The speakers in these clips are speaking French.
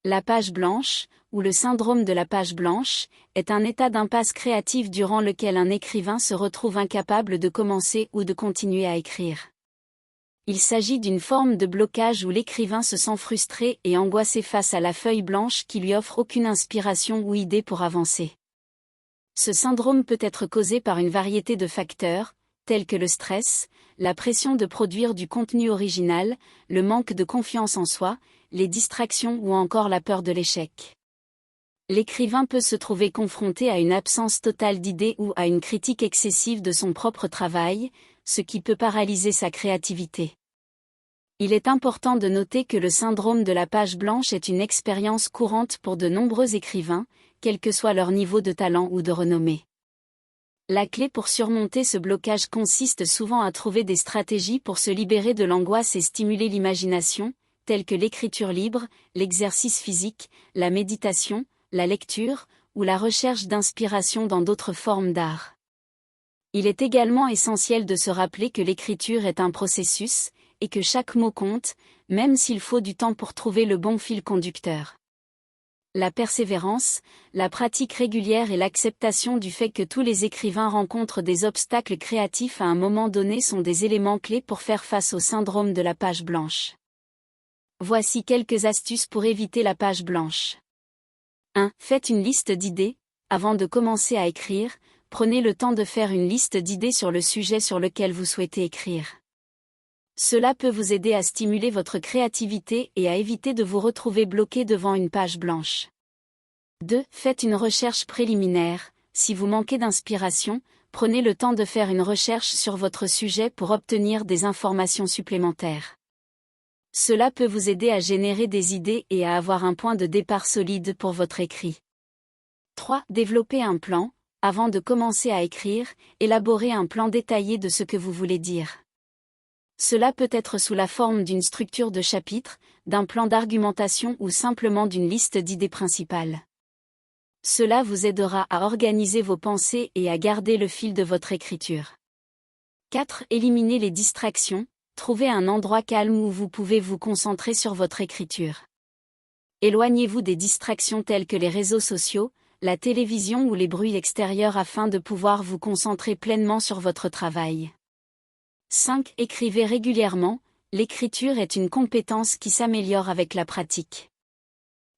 La page blanche, ou le syndrome de la page blanche, est un état d'impasse créative durant lequel un écrivain se retrouve incapable de commencer ou de continuer à écrire. Il s'agit d'une forme de blocage où l'écrivain se sent frustré et angoissé face à la feuille blanche qui lui offre aucune inspiration ou idée pour avancer. Ce syndrome peut être causé par une variété de facteurs, tels que le stress, la pression de produire du contenu original, le manque de confiance en soi, les distractions ou encore la peur de l'échec. L'écrivain peut se trouver confronté à une absence totale d'idées ou à une critique excessive de son propre travail, ce qui peut paralyser sa créativité. Il est important de noter que le syndrome de la page blanche est une expérience courante pour de nombreux écrivains, quel que soit leur niveau de talent ou de renommée. La clé pour surmonter ce blocage consiste souvent à trouver des stratégies pour se libérer de l'angoisse et stimuler l'imagination, telles que l'écriture libre, l'exercice physique, la méditation, la lecture, ou la recherche d'inspiration dans d'autres formes d'art. Il est également essentiel de se rappeler que l'écriture est un processus, et que chaque mot compte, même s'il faut du temps pour trouver le bon fil conducteur. La persévérance, la pratique régulière et l'acceptation du fait que tous les écrivains rencontrent des obstacles créatifs à un moment donné sont des éléments clés pour faire face au syndrome de la page blanche. Voici quelques astuces pour éviter la page blanche. 1. Faites une liste d'idées. Avant de commencer à écrire, prenez le temps de faire une liste d'idées sur le sujet sur lequel vous souhaitez écrire. Cela peut vous aider à stimuler votre créativité et à éviter de vous retrouver bloqué devant une page blanche. 2. Faites une recherche préliminaire. Si vous manquez d'inspiration, prenez le temps de faire une recherche sur votre sujet pour obtenir des informations supplémentaires. Cela peut vous aider à générer des idées et à avoir un point de départ solide pour votre écrit. 3. Développez un plan. Avant de commencer à écrire, élaborez un plan détaillé de ce que vous voulez dire. Cela peut être sous la forme d'une structure de chapitre, d'un plan d'argumentation ou simplement d'une liste d'idées principales. Cela vous aidera à organiser vos pensées et à garder le fil de votre écriture. 4. Éliminez les distractions. Trouvez un endroit calme où vous pouvez vous concentrer sur votre écriture. Éloignez-vous des distractions telles que les réseaux sociaux, la télévision ou les bruits extérieurs afin de pouvoir vous concentrer pleinement sur votre travail. 5. Écrivez régulièrement. L'écriture est une compétence qui s'améliore avec la pratique.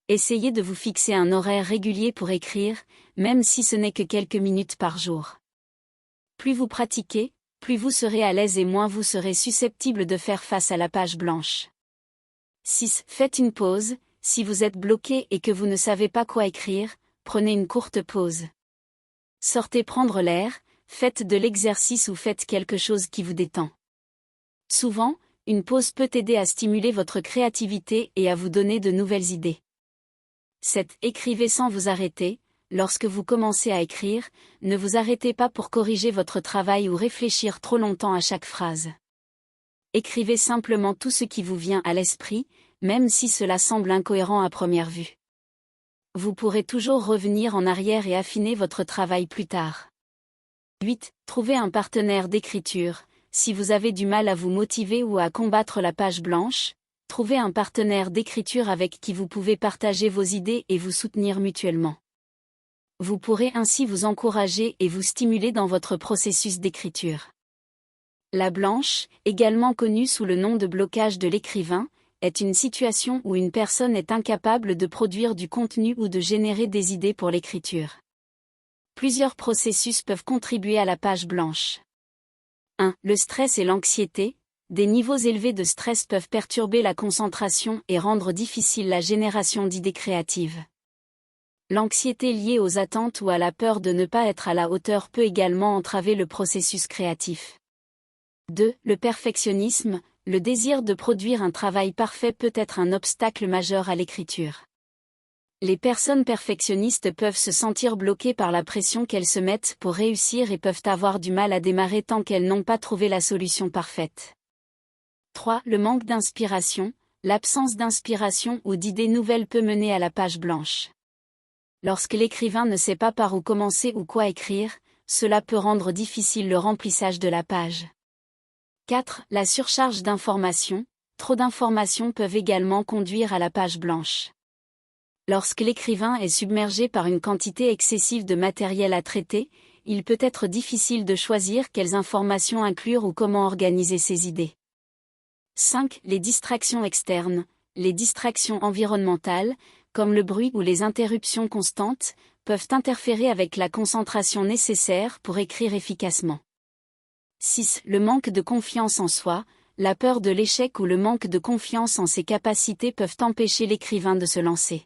Essayez de vous fixer un horaire régulier pour écrire, même si ce n'est que quelques minutes par jour. Plus vous pratiquez, plus vous serez à l'aise et moins vous serez susceptible de faire face à la page blanche. 6. Faites une pause. Si vous êtes bloqué et que vous ne savez pas quoi écrire, prenez une courte pause. Sortez prendre l'air, faites de l'exercice ou faites quelque chose qui vous détend. Souvent, une pause peut aider à stimuler votre créativité et à vous donner de nouvelles idées. 7. Écrivez sans vous arrêter. Lorsque vous commencez à écrire, ne vous arrêtez pas pour corriger votre travail ou réfléchir trop longtemps à chaque phrase. Écrivez simplement tout ce qui vous vient à l'esprit, même si cela semble incohérent à première vue. Vous pourrez toujours revenir en arrière et affiner votre travail plus tard. 8. Trouvez un partenaire d'écriture. Si vous avez du mal à vous motiver ou à combattre la page blanche, trouvez un partenaire d'écriture avec qui vous pouvez partager vos idées et vous soutenir mutuellement. Vous pourrez ainsi vous encourager et vous stimuler dans votre processus d'écriture. La blanche, également connue sous le nom de blocage de l'écrivain, est une situation où une personne est incapable de produire du contenu ou de générer des idées pour l'écriture. Plusieurs processus peuvent contribuer à la page blanche. 1. Le stress et l'anxiété. Des niveaux élevés de stress peuvent perturber la concentration et rendre difficile la génération d'idées créatives. L'anxiété liée aux attentes ou à la peur de ne pas être à la hauteur peut également entraver le processus créatif. 2. Le perfectionnisme. Le désir de produire un travail parfait peut être un obstacle majeur à l'écriture. Les personnes perfectionnistes peuvent se sentir bloquées par la pression qu'elles se mettent pour réussir et peuvent avoir du mal à démarrer tant qu'elles n'ont pas trouvé la solution parfaite. 3. Le manque d'inspiration. L'absence d'inspiration ou d'idées nouvelles peut mener à la page blanche. Lorsque l'écrivain ne sait pas par où commencer ou quoi écrire, cela peut rendre difficile le remplissage de la page. 4. La surcharge d'informations. Trop d'informations peuvent également conduire à la page blanche. Lorsque l'écrivain est submergé par une quantité excessive de matériel à traiter, il peut être difficile de choisir quelles informations inclure ou comment organiser ses idées. 5. Les distractions externes. Les distractions environnementales, comme le bruit ou les interruptions constantes, peuvent interférer avec la concentration nécessaire pour écrire efficacement. 6. Le manque de confiance en soi. La peur de l'échec ou le manque de confiance en ses capacités peuvent empêcher l'écrivain de se lancer.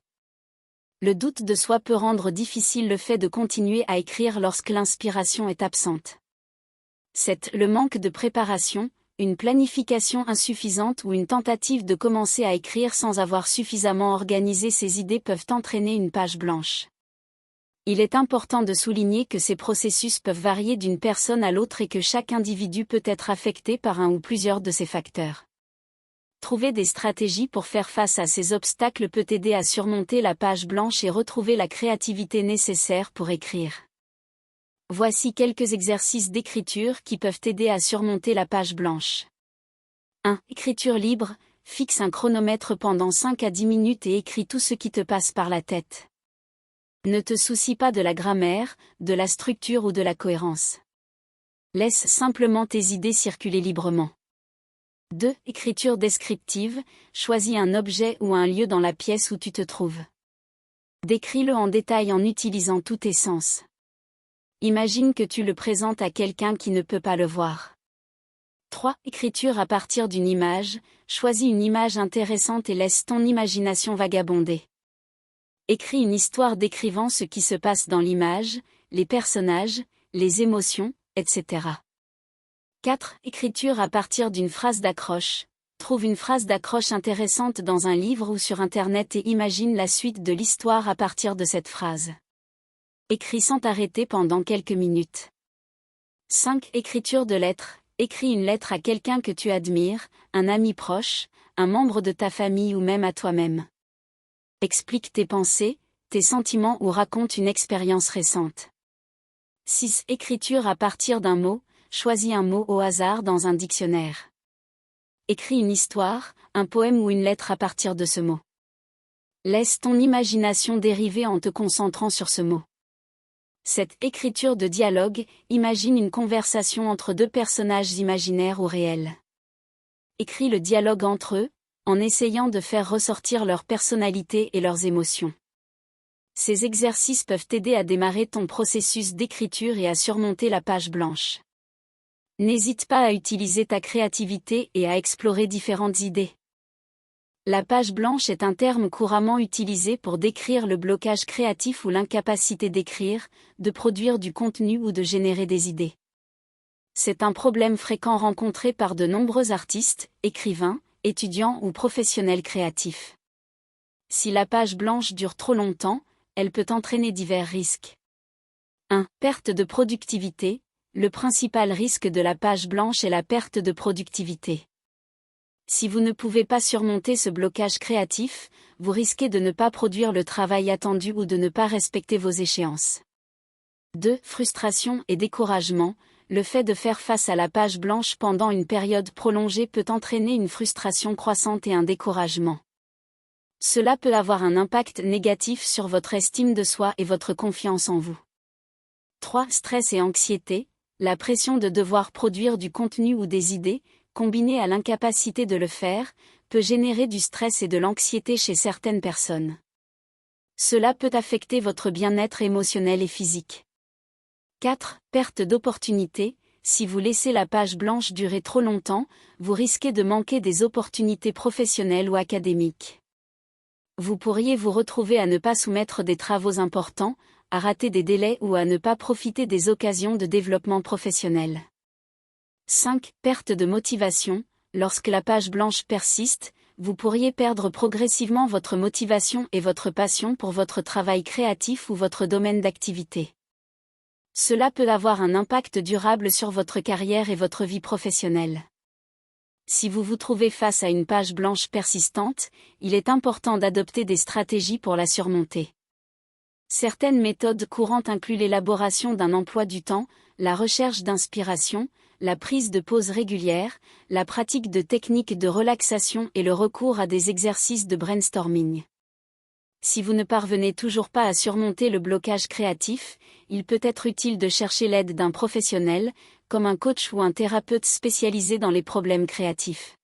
Le doute de soi peut rendre difficile le fait de continuer à écrire lorsque l'inspiration est absente. 7. Le manque de préparation, une planification insuffisante ou une tentative de commencer à écrire sans avoir suffisamment organisé ses idées peuvent entraîner une page blanche. Il est important de souligner que ces processus peuvent varier d'une personne à l'autre et que chaque individu peut être affecté par un ou plusieurs de ces facteurs. Trouver des stratégies pour faire face à ces obstacles peut aider à surmonter la page blanche et retrouver la créativité nécessaire pour écrire. Voici quelques exercices d'écriture qui peuvent aider à surmonter la page blanche. 1. Écriture libre, fixe un chronomètre pendant 5 à 10 minutes et écris tout ce qui te passe par la tête. Ne te soucie pas de la grammaire, de la structure ou de la cohérence. Laisse simplement tes idées circuler librement. 2. Écriture descriptive, choisis un objet ou un lieu dans la pièce où tu te trouves. Décris-le en détail en utilisant tous tes sens. Imagine que tu le présentes à quelqu'un qui ne peut pas le voir. 3. Écriture à partir d'une image, choisis une image intéressante et laisse ton imagination vagabonder. Écris une histoire décrivant ce qui se passe dans l'image, les personnages, les émotions, etc. 4. Écriture à partir d'une phrase d'accroche. Trouve une phrase d'accroche intéressante dans un livre ou sur Internet et imagine la suite de l'histoire à partir de cette phrase. Écris sans t'arrêter pendant quelques minutes. 5. Écriture de lettres. Écris une lettre à quelqu'un que tu admires, un ami proche, un membre de ta famille ou même à toi-même. Explique tes pensées, tes sentiments ou raconte une expérience récente. 6. Écriture à partir d'un mot. Choisis un mot au hasard dans un dictionnaire. Écris une histoire, un poème ou une lettre à partir de ce mot. Laisse ton imagination dériver en te concentrant sur ce mot. 7. Écriture de dialogue, imagine une conversation entre deux personnages imaginaires ou réels. Écris le dialogue entre eux, en essayant de faire ressortir leur personnalité et leurs émotions. Ces exercices peuvent t'aider à démarrer ton processus d'écriture et à surmonter la page blanche. N'hésite pas à utiliser ta créativité et à explorer différentes idées. La page blanche est un terme couramment utilisé pour décrire le blocage créatif ou l'incapacité d'écrire, de produire du contenu ou de générer des idées. C'est un problème fréquent rencontré par de nombreux artistes, écrivains, étudiants ou professionnels créatifs. Si la page blanche dure trop longtemps, elle peut entraîner divers risques. 1. Perte de productivité. Le principal risque de la page blanche est la perte de productivité. Si vous ne pouvez pas surmonter ce blocage créatif, vous risquez de ne pas produire le travail attendu ou de ne pas respecter vos échéances. 2. Frustration et découragement. Le fait de faire face à la page blanche pendant une période prolongée peut entraîner une frustration croissante et un découragement. Cela peut avoir un impact négatif sur votre estime de soi et votre confiance en vous. 3. Stress et anxiété. La pression de devoir produire du contenu ou des idées, combinée à l'incapacité de le faire, peut générer du stress et de l'anxiété chez certaines personnes. Cela peut affecter votre bien-être émotionnel et physique. 4. Perte d'opportunités. Si vous laissez la page blanche durer trop longtemps, vous risquez de manquer des opportunités professionnelles ou académiques. Vous pourriez vous retrouver à ne pas soumettre des travaux importants, à rater des délais ou à ne pas profiter des occasions de développement professionnel. 5. Perte de motivation. Lorsque la page blanche persiste, vous pourriez perdre progressivement votre motivation et votre passion pour votre travail créatif ou votre domaine d'activité. Cela peut avoir un impact durable sur votre carrière et votre vie professionnelle. Si vous vous trouvez face à une page blanche persistante, il est important d'adopter des stratégies pour la surmonter. Certaines méthodes courantes incluent l'élaboration d'un emploi du temps, la recherche d'inspiration, la prise de pauses régulières, la pratique de techniques de relaxation et le recours à des exercices de brainstorming. Si vous ne parvenez toujours pas à surmonter le blocage créatif, il peut être utile de chercher l'aide d'un professionnel, comme un coach ou un thérapeute spécialisé dans les problèmes créatifs.